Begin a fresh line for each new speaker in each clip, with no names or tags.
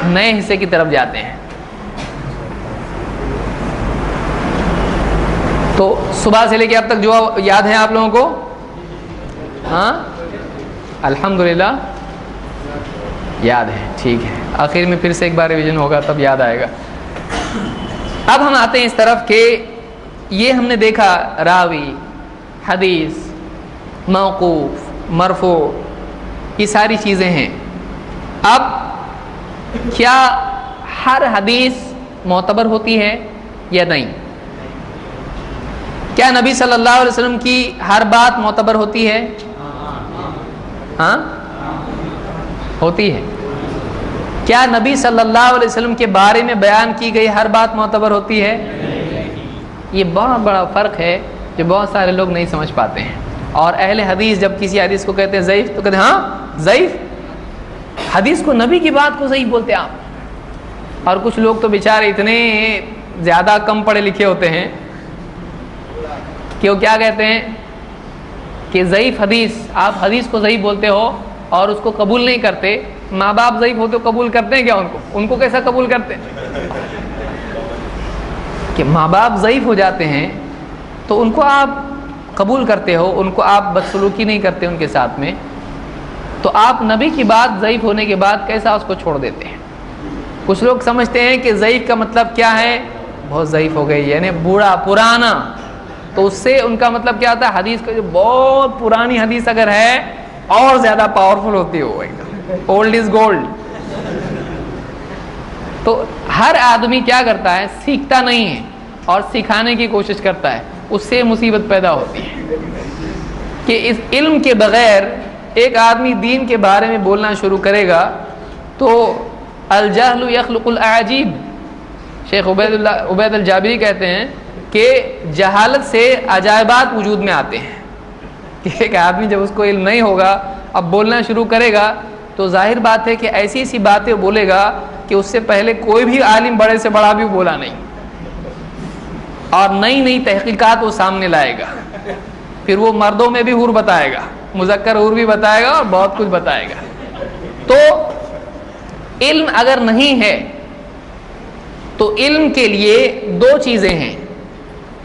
نئے حصے کی طرف جاتے ہیں. تو صبح سے لے کے اب تک جو یاد ہے آپ لوگوں کو؟ ہاں الحمدللہ یاد ہے. ٹھیک ہے, آخر میں پھر سے ایک بار ریویژن ہوگا تب یاد آئے گا. اب ہم آتے ہیں اس طرف کہ یہ ہم نے دیکھا راوی, حدیث, موقوف, مرفوع, یہ ساری چیزیں ہیں. اب کیا ہر حدیث معتبر ہوتی ہے یا نہیں؟ کیا نبی صلی اللہ علیہ وسلم کی ہر بات معتبر ہوتی ہے؟ ہاں ہوتی ہے. کیا نبی صلی اللہ علیہ وسلم کے بارے میں بیان کی گئی ہر بات معتبر ہوتی ہے؟ یہ بہت بڑا فرق ہے جو بہت سارے لوگ نہیں سمجھ پاتے ہیں. اور اہل حدیث جب کسی حدیث کو کہتے ہیں ضعیف تو کہتے ہیں ہاں ضعیف. حدیث کو, نبی کی بات کو ضعیف بولتے ہیں آپ. اور کچھ لوگ تو بیچارے اتنے زیادہ کم پڑھے لکھے ہوتے ہیں کہ وہ کیا کہتے ہیں کہ ضعیف حدیث, آپ حدیث کو ضعیف بولتے ہو اور اس کو قبول نہیں کرتے. ماں باپ ضعیف ہوتے تو قبول کرتے ہیں کیا ان کو کیسا قبول کرتے ہیں؟ کہ ماں باپ ضعیف ہو جاتے ہیں تو ان کو آپ قبول کرتے ہو, ان کو آپ بدسلوکی نہیں کرتے ان کے ساتھ میں, تو آپ نبی کی بات ضعیف ہونے کے بعد کیسا اس کو چھوڑ دیتے ہیں؟ کچھ لوگ سمجھتے ہیں کہ ضعیف کا مطلب کیا ہے, بہت ضعیف ہو گئی, یعنی بوڑھا پرانا. تو اس سے ان کا مطلب کیا ہوتا ہے, حدیث کا جو بہت پرانی حدیث اگر ہے اور زیادہ پاورفل ہوتی ہے, وہ ایک دم اولڈ از گولڈ. تو ہر آدمی کیا کرتا ہے, سیکھتا نہیں ہے اور سکھانے کی کوشش کرتا ہے. اس سے مصیبت پیدا ہوتی ہے کہ اس علم کے بغیر ایک آدمی دین کے بارے میں بولنا شروع کرے گا تو الجہل یخلق الاعاجیب. شیخ عبید الجابری کہتے ہیں کہ جہالت سے عجائبات وجود میں آتے ہیں. کہ ایک آدمی جب اس کو علم نہیں ہوگا, اب بولنا شروع کرے گا تو ظاہر بات ہے کہ ایسی ایسی باتیں بولے گا کہ اس سے پہلے کوئی بھی عالم بڑے سے بڑا بھی بولا نہیں, اور نئی نئی تحقیقات وہ سامنے لائے گا. پھر وہ مردوں میں بھی حور بتائے گا, مذکر حور بھی بتائے گا اور بہت کچھ بتائے گا. تو علم اگر نہیں ہے تو علم کے لیے دو چیزیں ہیں,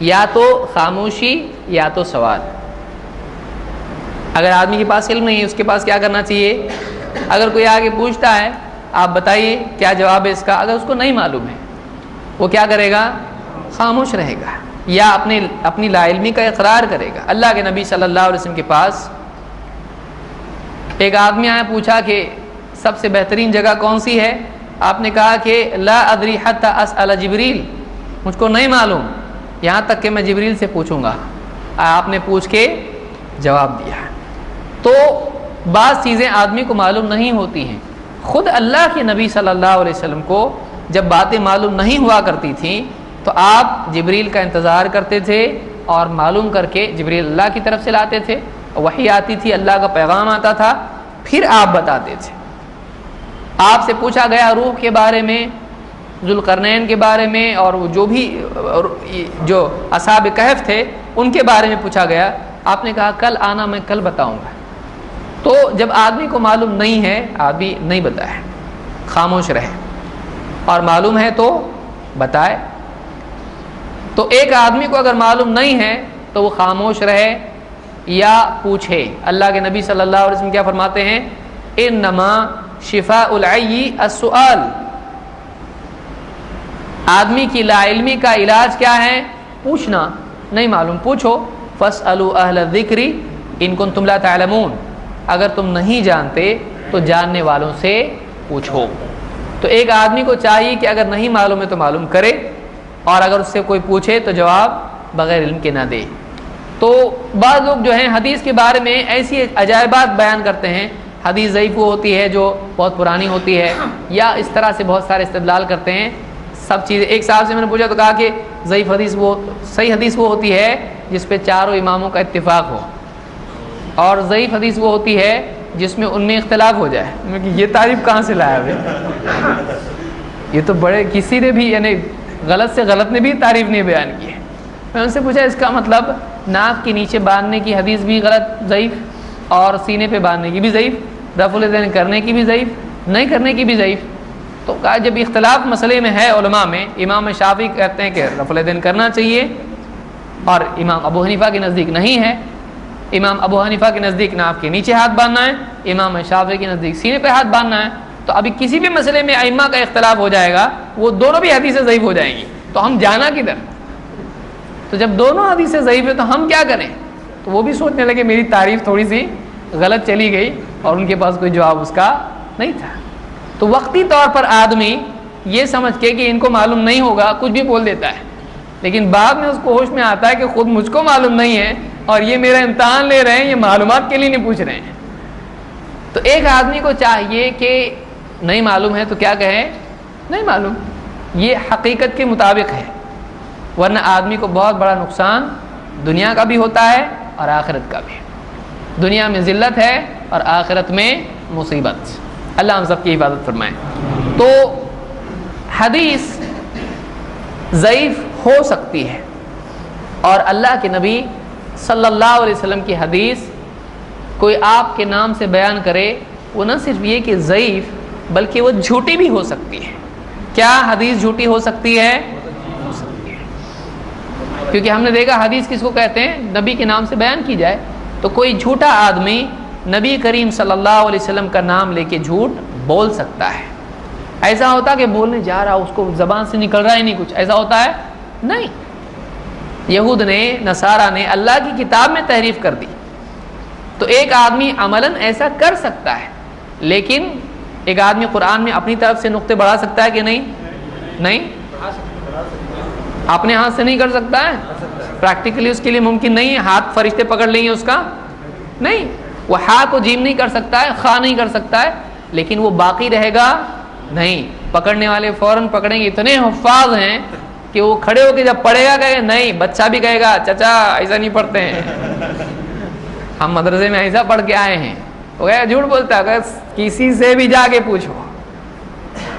یا تو خاموشی یا تو سوال. اگر آدمی کے پاس علم نہیں ہے, اس کے پاس کیا کرنا چاہیے؟ اگر کوئی آگے پوچھتا ہے آپ بتائیے کیا جواب ہے اس کا, اگر اس کو نہیں معلوم ہے وہ کیا کرے گا؟ خاموش رہے گا, یا اپنی لا علمی کا اقرار کرے گا. اللہ کے نبی صلی اللہ علیہ وسلم کے پاس ایک آدمی آیا, پوچھا کہ سب سے بہترین جگہ کون سی ہے؟ آپ نے کہا کہ لا ادری حتی اسأل جبریل, مجھ کو نہیں معلوم یہاں تک کہ میں جبریل سے پوچھوں گا. آپ نے پوچھ کے جواب دیا. تو بعض چیزیں آدمی کو معلوم نہیں ہوتی ہیں. خود اللہ کے نبی صلی اللہ علیہ وسلم کو جب باتیں معلوم نہیں ہوا کرتی تھیں تو آپ جبریل کا انتظار کرتے تھے اور معلوم کر کے جبریل اللہ کی طرف سے لاتے تھے, وحی آتی تھی, اللہ کا پیغام آتا تھا, پھر آپ بتاتے تھے. آپ سے پوچھا گیا روح کے بارے میں, ذوالقرنین کے بارے میں, اور جو اصحاب کہف تھے ان کے بارے میں پوچھا گیا. آپ نے کہا کل آنا, میں کل بتاؤں گا. تو جب آدمی کو معلوم نہیں ہے, آدمی نہیں بتائے, خاموش رہے, اور معلوم ہے تو بتائے. تو ایک آدمی کو اگر معلوم نہیں ہے تو وہ خاموش رہے یا پوچھے. اللہ کے نبی صلی اللہ علیہ وسلم کیا فرماتے ہیں؟ انما شفاء العی السؤال. آدمی کی لا علمی کا علاج کیا ہے؟ پوچھنا. نہیں معلوم پوچھو. فاسألوا اہل الذکر ان کنتم لا تعلمون. اگر تم نہیں جانتے تو جاننے والوں سے پوچھو. تو ایک آدمی کو چاہیے کہ اگر نہیں معلوم ہے تو معلوم کرے, اور اگر اس سے کوئی پوچھے تو جواب بغیر علم کے نہ دے. تو بعض لوگ جو ہیں حدیث کے بارے میں ایسی عجائبات بیان کرتے ہیں. حدیث ضعیف وہ ہوتی ہے جو بہت پرانی ہوتی ہے, یا اس طرح سے بہت سارے استدلال کرتے ہیں. سب چیزیں ایک صاحب سے میں نے پوچھا تو کہا کہ ضعیف حدیث وہ, صحیح حدیث وہ ہوتی ہے جس پہ چاروں اماموں کا اتفاق ہو, اور ضعیف حدیث وہ ہوتی ہے جس میں ان میں اختلاف ہو جائے. میں کہ یہ تعریف کہاں سے لایا بھائی؟ یہ تو بڑے کسی نے بھی, یعنی غلط سے غلط نے بھی تعریف نہیں بیان کی ہے. میں ان سے پوچھا اس کا مطلب ناک کے نیچے باندھنے کی حدیث بھی غلط ضعیف, اور سینے پہ باندھنے کی بھی ضعیف, رفع الیدین کرنے کی بھی ضعیف, نہیں کرنے کی بھی ضعیف. تو کہا جب اختلاف مسئلے میں ہے علماء میں، امام شافعی کہتے ہیں کہ رفع الیدین کرنا چاہیے، اور امام ابو حنیفہ کے نزدیک نہیں ہے۔ امام ابو حنیفہ کے نزدیک ناف کے نیچے ہاتھ باندھنا ہے، امام شافعی کے نزدیک سینے پہ ہاتھ باندھنا ہے۔ تو ابھی کسی بھی مسئلے میں ائمہ کا اختلاف ہو جائے گا، وہ دونوں بھی حدیثیں ضعیف ہو جائیں گی، تو ہم جانا کدھر؟ تو جب دونوں حدیثیں ضعیف ہیں تو ہم کیا کریں؟ تو وہ بھی سوچنے لگے میری تعریف تھوڑی سی غلط چلی گئی، اور ان کے پاس کوئی جواب اس کا نہیں تھا۔ تو وقتی طور پر آدمی یہ سمجھ کے کہ ان کو معلوم نہیں ہوگا کچھ بھی بول دیتا ہے، لیکن بعد میں اس کو ہوش میں آتا ہے کہ خود مجھ کو معلوم نہیں ہے، اور یہ میرا امتحان لے رہے ہیں، یہ معلومات کے لیے نہیں پوچھ رہے ہیں۔ تو ایک آدمی کو چاہیے کہ نہیں معلوم ہے تو کیا کہے؟ نہیں معلوم، یہ حقیقت کے مطابق ہے، ورنہ آدمی کو بہت بڑا نقصان دنیا کا بھی ہوتا ہے اور آخرت کا بھی۔ دنیا میں ذلت ہے اور آخرت میں مصیبت۔ اللہ ہم سب کی حفاظت فرمائے۔ تو حدیث ضعیف ہو سکتی ہے، اور اللہ کے نبی صلی اللہ علیہ وسلم کی حدیث کوئی آپ کے نام سے بیان کرے، وہ نہ صرف یہ کہ ضعیف بلکہ وہ جھوٹی بھی ہو سکتی ہے۔ کیا حدیث جھوٹی ہو سکتی ہے؟ ہو سکتی ہے، کیونکہ ہم نے دیکھا حدیث کس کو کہتے ہیں؟ نبی کے نام سے بیان کی جائے۔ تو کوئی جھوٹا آدمی نبی کریم صلی اللہ علیہ وسلم کا نام لے کے جھوٹ بول سکتا ہے۔ ایسا ہوتا کہ بولنے جا رہا اس کو زبان سے نکل رہا ہی نہیں کچھ، ایسا ہوتا ہے؟ نہیں۔ یہود نے، نصارہ نے اللہ کی کتاب میں تحریف کر دی، تو ایک آدمی عملاً ایسا کر سکتا ہے، لیکن ایک آدمی قرآن میں اپنی طرف سے نقطے بڑھا سکتا ہے کہ نہیں؟ نہیں، اپنے ہاتھ سے نہیں کر سکتا ہے، پریکٹیکلی اس کے لیے ممکن نہیں ہے۔ ہاتھ فرشتے پکڑ لیں گے اس کا؟ نہیں، وہ ہا کو جیم نہیں کر سکتا ہے، خا نہیں کر سکتا ہے، لیکن وہ باقی رہے گا نہیں۔ پکڑنے والے فوراً پکڑیں گے، اتنے حفاظ ہیں کہ وہ کھڑے ہو کے جب پڑھے گا کہے نہیں، بچہ بھی کہے گا چچا ایسا نہیں پڑھتے ہیں، ہم مدرسے میں ایسا پڑھ کے آئے ہیں۔ وہ کہے جھوٹ بولتا ہے، کسی سے بھی جا کے پوچھو،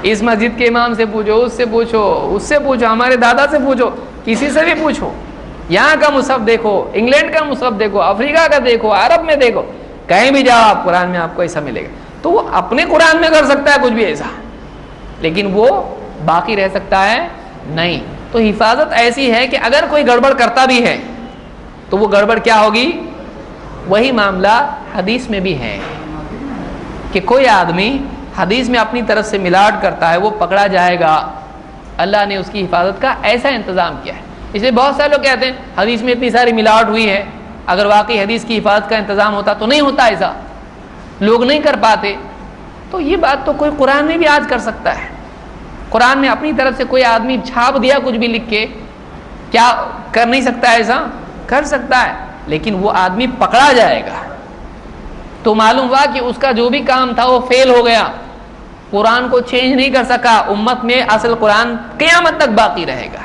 اس مسجد کے امام سے پوچھو، اس سے پوچھو، اس سے پوچھو، ہمارے دادا سے پوچھو، کسی سے بھی پوچھو، یہاں کا مصحف دیکھو، انگلینڈ کا مصحف دیکھو، افریقہ کا دیکھو، عرب میں دیکھو، کہیں بھی جاؤ آپ قرآن میں آپ کو ایسا ملے گا۔ تو وہ اپنے قرآن میں کر سکتا ہے کچھ بھی ایسا، لیکن وہ باقی رہ سکتا ہے نہیں۔ تو حفاظت ایسی ہے کہ اگر کوئی گڑبڑ کرتا بھی ہے تو وہ گڑبڑ کیا ہوگی؟ وہی معاملہ حدیث میں بھی ہے کہ کوئی آدمی حدیث میں اپنی طرف سے ملاوٹ کرتا ہے، وہ پکڑا جائے گا۔ اللہ نے اس کی حفاظت کا ایسا انتظام کیا ہے۔ اس لیے بہت سارے لوگ کہتے ہیں حدیث میں اتنی ساری ملاوٹ ہوئی ہے، اگر واقعی حدیث کی حفاظت کا انتظام ہوتا تو نہیں ہوتا، ایسا لوگ نہیں کر پاتے۔ تو یہ بات تو کوئی قرآن میں بھی آج کر سکتا ہے۔ قرآن میں اپنی طرف سے کوئی آدمی چھاپ دیا کچھ بھی لکھ کے، کیا کر نہیں سکتا؟ ایسا کر سکتا ہے، لیکن وہ آدمی پکڑا جائے گا تو معلوم ہوا کہ اس کا جو بھی کام تھا وہ فیل ہو گیا، قرآن کو چینج نہیں کر سکا، امت میں اصل قرآن قیامت تک باقی رہے گا۔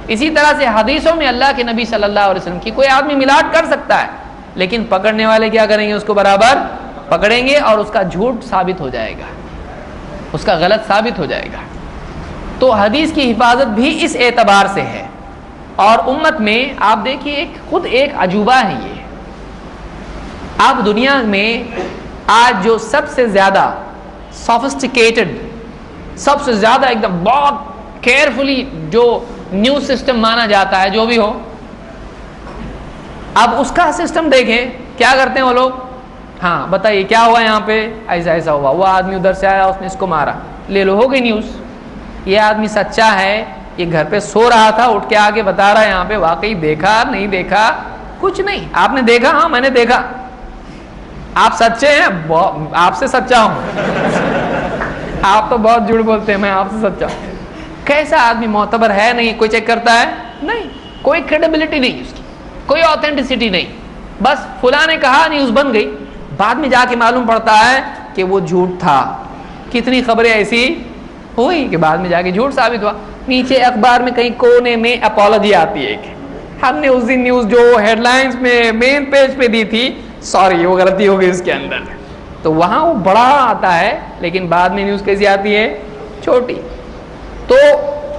اسی طرح سے حدیثوں میں اللہ کے نبی صلی اللہ علیہ وسلم کی کوئی آدمی ملاوٹ کر سکتا ہے، لیکن پکڑنے والے کیا کریں گے؟ اس کو برابر پکڑیں گے، اور اس کا جھوٹ ثابت ہو جائے گا، اس کا غلط ثابت ہو جائے گا۔ تو حدیث کی حفاظت بھی اس اعتبار سے ہے۔ اور امت میں آپ دیکھیے خود ایک عجوبہ ہے یہ۔ آپ دنیا میں آج جو سب سے زیادہ سوفسٹیکیٹڈ، سب سے زیادہ ایک دم بہت کیئرفلی جو نیوز سسٹم مانا جاتا ہے، جو بھی ہو، اب اس کا سسٹم دیکھیں کیا کرتے ہیں وہ لوگ۔ ہاں بتائیے کیا ہوا یہاں پہ؟ ایسا ایسا ہوا، وہ آدمی ادھر سے آیا، اس نے اس کو مارا، لے لو، ہو گئی نیوز۔ یہ آدمی سچا ہے، یہ گھر پہ سو رہا تھا، اٹھ کے آگے بتا رہا ہے یہاں پہ واقعی دیکھا نہیں دیکھا کچھ نہیں۔ آپ نے دیکھا؟ ہاں میں نے دیکھا۔ آپ سچے ہیں؟ آپ سے سچا ہوں۔ آپ تو بہت جھوٹ بولتے ہیں، میں آپ سے سچا ہوں۔ کیسا آدمی معتبر ہے؟ نہیں کوئی چیک کرتا ہے؟ نہیں، کوئی کریڈیبلٹی نہیں اس کی، کوئی آتھینٹسٹی نہیں، بس فلاں نے کہا نیوز بن گئی، بعد میں جا کے معلوم پڑتا ہے کہ وہ جھوٹ تھا۔ کتنی خبریں ایسی ہوئی کہ بعد میں جا کے جھوٹ ثابت ہوا۔ نیچے اخبار میں کہیں کونے میں اپولوجی آتی ہے کہ ہم نے اس دن نیوز جو ہیڈ لائنز میں مین پیج پہ دی تھی، سوری وہ غلطی ہو گئی اس کے اندر، تو وہاں وہ بڑا آتا ہے، لیکن بعد میں نیوز کیسی آتی ہے؟ چھوٹی۔ تو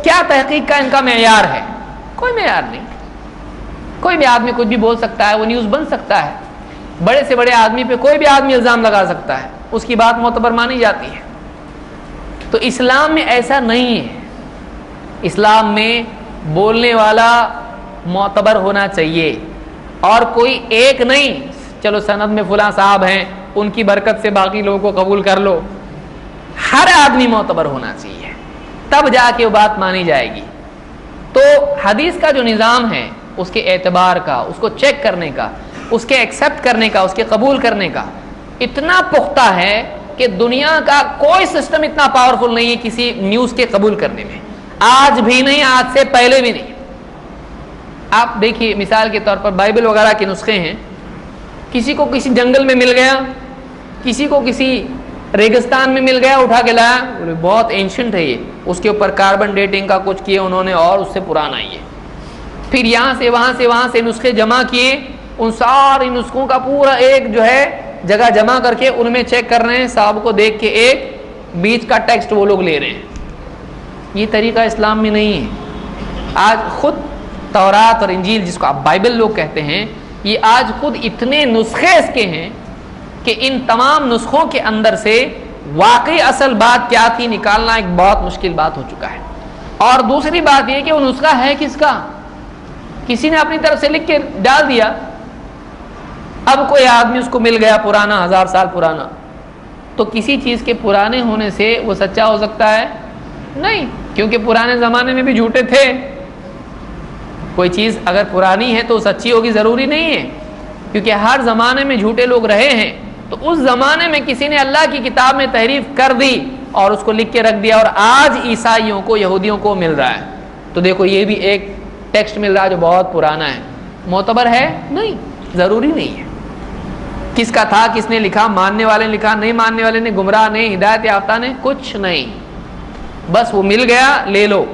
کیا تحقیق کا ان کا معیار ہے؟ کوئی معیار نہیں۔ کوئی بھی آدمی کچھ بھی بول سکتا ہے، وہ نیوز بن سکتا ہے۔ بڑے سے بڑے آدمی پہ کوئی بھی آدمی الزام لگا سکتا ہے، اس کی بات معتبر مانی جاتی ہے۔ تو اسلام میں ایسا نہیں ہے. اسلام میں بولنے والا معتبر ہونا چاہیے اور کوئی ایک نہیں. چلو سند میں فلاں صاحب ہیں, ان کی برکت سے باقی لوگوں کو قبول کر لو. ہر آدمی معتبر ہونا چاہیے, تب جا کے وہ بات مانی جائے گی. تو حدیث کا جو نظام ہے اس کے اعتبار کا, اس کو چیک کرنے کا, اس کے ایکسیپٹ کرنے کا, اس کے قبول کرنے کا اتنا پختہ ہے کہ دنیا کا کوئی سسٹم اتنا پاورفل نہیں ہے کسی نیوز کے قبول کرنے میں. آج بھی نہیں, آج سے پہلے بھی نہیں. آپ دیکھیے مثال کے طور پر بائبل وغیرہ کے نسخے ہیں, کسی کو کسی جنگل میں مل گیا, کسی کو کسی ریگستان میں مل گیا, اٹھا کے لایا, بہت اینشنٹ ہے یہ, اس کے اوپر کاربن ڈیٹنگ کا کچھ کیے انہوں نے اور اس سے پرانا یہ. پھر یہاں سے نسخے جمع کیے, ان سارے نسخوں کا پورا ایک جو ہے جگہ جمع کر کے ان میں چیک کر رہے ہیں, صاحب کو دیکھ کے ایک بیچ کا ٹیکسٹ وہ لوگ لے رہے ہیں. یہ طریقہ اسلام میں نہیں ہے. آج خود تورات اور انجیل جس کو آپ بائبل لوگ کہتے ہیں, یہ آج خود اتنے نسخے اس کے ہیں کہ ان تمام نسخوں کے اندر سے واقعی اصل بات کیا تھی نکالنا ایک بہت مشکل بات ہو چکا ہے. اور دوسری بات یہ کہ وہ نسخہ ہے کس کا, کسی نے اپنی طرف سے لکھ کے ڈال دیا. اب کوئی آدمی اس کو مل گیا پرانا, 1000 سال پرانا, تو کسی چیز کے پرانے ہونے سے وہ سچا ہو سکتا ہے نہیں, کیونکہ پرانے زمانے میں بھی جھوٹے تھے. کوئی چیز اگر پرانی ہے تو سچی ہوگی ضروری نہیں ہے, کیونکہ ہر زمانے میں جھوٹے لوگ رہے ہیں. تو اس زمانے میں کسی نے اللہ کی کتاب میں تحریف کر دی اور اس کو لکھ کے رکھ دیا, اور آج عیسائیوں کو, یہودیوں کو مل رہا ہے. تو دیکھو یہ بھی ایک ٹیکسٹ مل رہا ہے جو بہت پرانا ہے, معتبر ہے نہیں, ضروری نہیں ہے. کس کا تھا, کس نے لکھا, ماننے والے نے لکھا, نہیں ماننے والے نے, گمراہ نے, ہدایت یافتہ نے, کچھ نہیں, بس وہ مل گیا لے لو.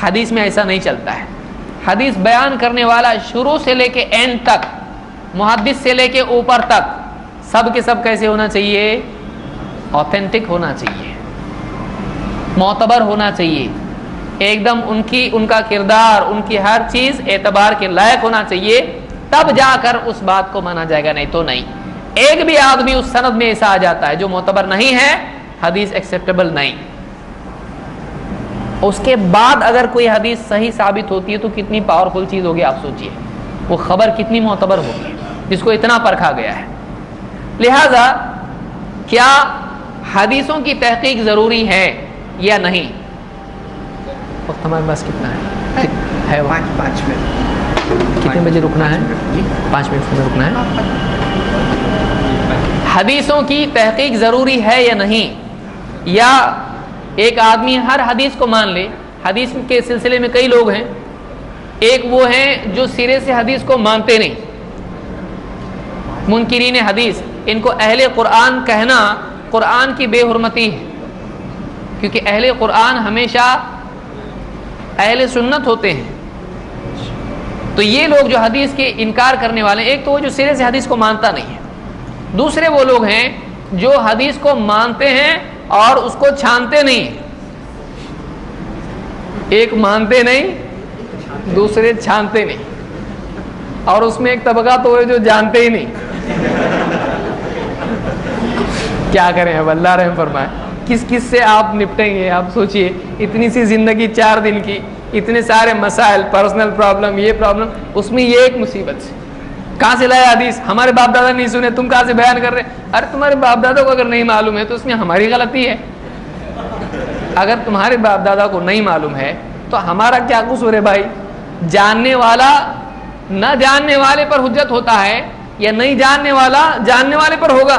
حدیث میں ایسا نہیں چلتا ہے. حدیث بیان کرنے والا شروع سے لے کے اینڈ تک, محدث سے لے کے اوپر تک, سب کے سب کیسے ہونا چاہیے, آتھینٹک ہونا چاہیے, معتبر ہونا چاہیے, ایک دم ان کا کردار, ان کی ہر چیز اعتبار کے لائق ہونا چاہیے, تب جا کر اس بات کو مانا جائے گا, نہیں تو نہیں. ایک بھی آدمی اس سند میں ایسا آ جاتا ہے جو معتبر نہیں ہے, حدیث ایکسیپٹیبل نہیں. اس کے بعد اگر کوئی حدیث صحیح ثابت ہوتی ہے تو کتنی پاورفل چیز ہوگی, آپ سوچئے وہ خبر کتنی معتبر ہوگی جس کو اتنا پرکھا گیا ہے. لہذا کیا حدیثوں کی تحقیق ضروری ہے یا نہیں؟ وقت ہمارے پاس کتنا ہے؟ 5 منٹ. کتنے بجے رکنا ہے؟ 5 منٹ میں رکنا ہے. حدیثوں کی تحقیق ضروری ہے یا نہیں, یا ایک آدمی ہر حدیث کو مان لے؟ حدیث کے سلسلے میں کئی لوگ ہیں. ایک وہ ہیں جو سرے سے حدیث کو مانتے نہیں, منکرین حدیث. ان کو اہل قرآن کہنا قرآن کی بے حرمتی ہے, کیونکہ اہل قرآن ہمیشہ اہل سنت ہوتے ہیں. تو یہ لوگ جو حدیث کے انکار کرنے والے ہیں, ایک تو وہ جو سرے سے حدیث کو مانتا نہیں ہے, دوسرے وہ لوگ ہیں جو حدیث کو مانتے ہیں اور اس کو چھانتے نہیں. ایک مانتے نہیں, دوسرے چھانتے نہیں, اور اس میں ایک طبقہ تو ہے جو جانتے ہی نہیں. کیا کریں اب, اللہ رحم فرمائے. کس کس سے آپ نپٹیں گے؟ آپ سوچئے, اتنی سی زندگی 4 دن کی, اتنے سارے مسائل, پرسنل پرابلم, یہ پرابلم, اس میں یہ ایک مصیبت سے. کہاں سے لائے حدیث؟ ہمارے باپ دادا نہیں سنے, تم کہاں سے بیان کر رہے؟ ارے تمہارے باپ دادا کو اگر نہیں معلوم ہے تو اس میں ہماری غلطی ہے. اگر تمہارے باپ دادا کو نہیں معلوم ہے تو ہمارا کیا قصور ہے بھائی؟ جاننے والا نہ جاننے والے پر حجت ہوتا ہے, یا نہیں جاننے والا جاننے والے پر ہوگا.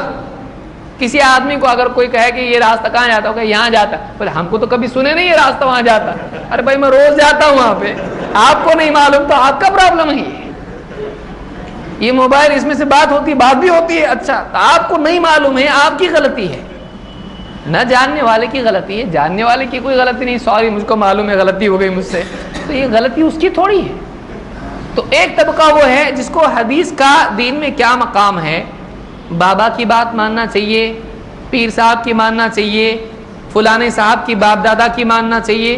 کسی آدمی کو اگر کوئی کہے کہ یہ راستہ کہاں جاتا ہوگا, یہاں جاتا, بولے ہم کو تو کبھی سنے نہیں یہ راستہ وہاں جاتا. ارے بھائی میں روز جاتا ہوں وہاں پہ, آپ کو نہیں معلوم تو آپ کا پرابلم ہے. یہ موبائل, اس میں سے بات ہوتی, بات بھی ہوتی ہے, اچھا تو آپ کو نہیں معلوم ہے, آپ کی غلطی ہے, نہ جاننے والے کی غلطی ہے. جاننے والے کی کوئی غلطی نہیں, سوری مجھ کو معلوم ہے غلطی ہو گئی مجھ سے, تو یہ غلطی اس کی تھوڑی ہے. تو ایک طبقہ وہ ہے جس کو حدیث کا دین میں کیا مقام ہے, بابا کی بات ماننا چاہیے, پیر صاحب کی ماننا چاہیے, فلانے صاحب کی باپ دادا کی ماننا چاہیے,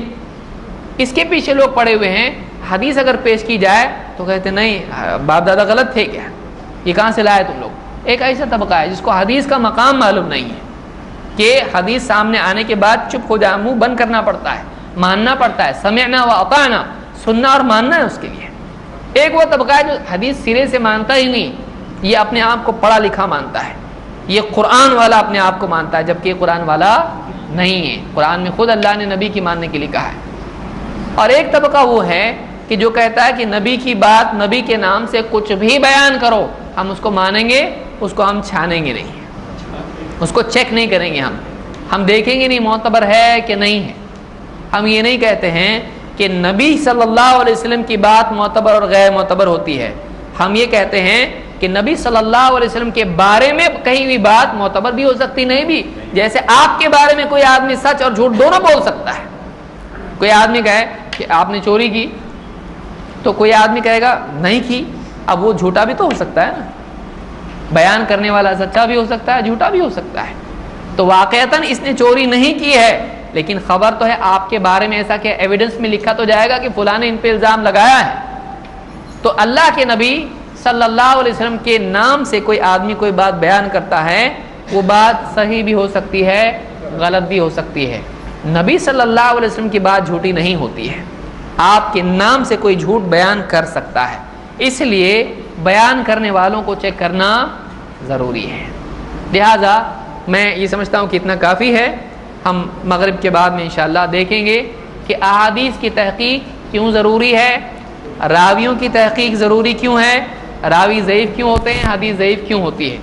اس کے پیچھے لوگ پڑے ہوئے ہیں. حدیث اگر پیش کی جائے تو کہتے نہیں باپ دادا غلط تھے کیا, یہ کہاں سے لائے تم لوگ. ایک ایسا طبقہ ہے جس کو حدیث کا مقام معلوم نہیں ہے کہ حدیث سامنے آنے کے بعد چپ ہو جائے، منہ بند کرنا پڑتا ہے، ماننا پڑتا ہے، سمعنا و اطعنا، سننا اور ماننا ہے اس کے لیے۔ ایک وہ طبقہ ہے جو حدیث سرے سے مانتا ہی نہیں، یہ اپنے آپ کو پڑھا لکھا مانتا ہے، یہ قرآن والا اپنے آپ کو مانتا ہے، جبکہ قرآن والا نہیں ہے۔ قرآن میں خود اللہ نے نبی کی ماننے کے لیے کہا ہے۔ اور ایک طبقہ وہ ہے کہ جو کہتا ہے کہ نبی کی بات، نبی کے نام سے کچھ بھی بیان کرو ہم اس کو مانیں گے، اس کو ہم چھانیں گے نہیں، اس کو چیک نہیں کریں گے، ہم دیکھیں گے نہیں معتبر ہے کہ نہیں ہے۔ ہم یہ نہیں کہتے ہیں کہ نبی صلی اللہ علیہ وسلم کی بات معتبر اور غیر معتبر ہوتی ہے، ہم یہ کہتے ہیں کہ نبی صلی اللہ علیہ وسلم کے بارے میں کہیں بھی بات معتبر بھی ہو سکتی، نہیں بھی۔ جیسے آپ کے بارے میں کوئی آدمی سچ اور جھوٹ دونوں بول سکتا ہے۔ کوئی آدمی کہے کہ آپ نے چوری کی تو کوئی آدمی کہے گا نہیں کی، اب وہ جھوٹا بھی تو ہو سکتا ہے نا، بیان کرنے والا سچا بھی ہو سکتا ہے، جھوٹا بھی ہو سکتا ہے۔ تو واقعتاً اس نے چوری نہیں کی ہے، لیکن خبر تو ہے آپ کے بارے میں ایسا کہ ایویڈنس میں لکھا تو جائے گا کہ فلاں نے ان پہ الزام لگایا ہے۔ تو اللہ کے نبی صلی اللہ علیہ وسلم کے نام سے کوئی آدمی کوئی بات بیان کرتا ہے، وہ بات صحیح بھی ہو سکتی ہے، غلط بھی ہو سکتی ہے۔ نبی صلی اللہ علیہ وسلم کی بات جھوٹی نہیں ہوتی ہے، آپ کے نام سے کوئی جھوٹ بیان کر سکتا ہے، اس لیے بیان کرنے والوں کو چیک کرنا ضروری ہے۔ لہذا میں یہ سمجھتا ہوں کہ اتنا کافی ہے۔ ہم مغرب کے بعد میں انشاءاللہ دیکھیں گے کہ احادیث کی تحقیق کیوں ضروری ہے، راویوں کی تحقیق ضروری کیوں ہے، راوی ضعیف کیوں ہوتے ہیں، حدیث ضعیف کیوں ہوتی ہے۔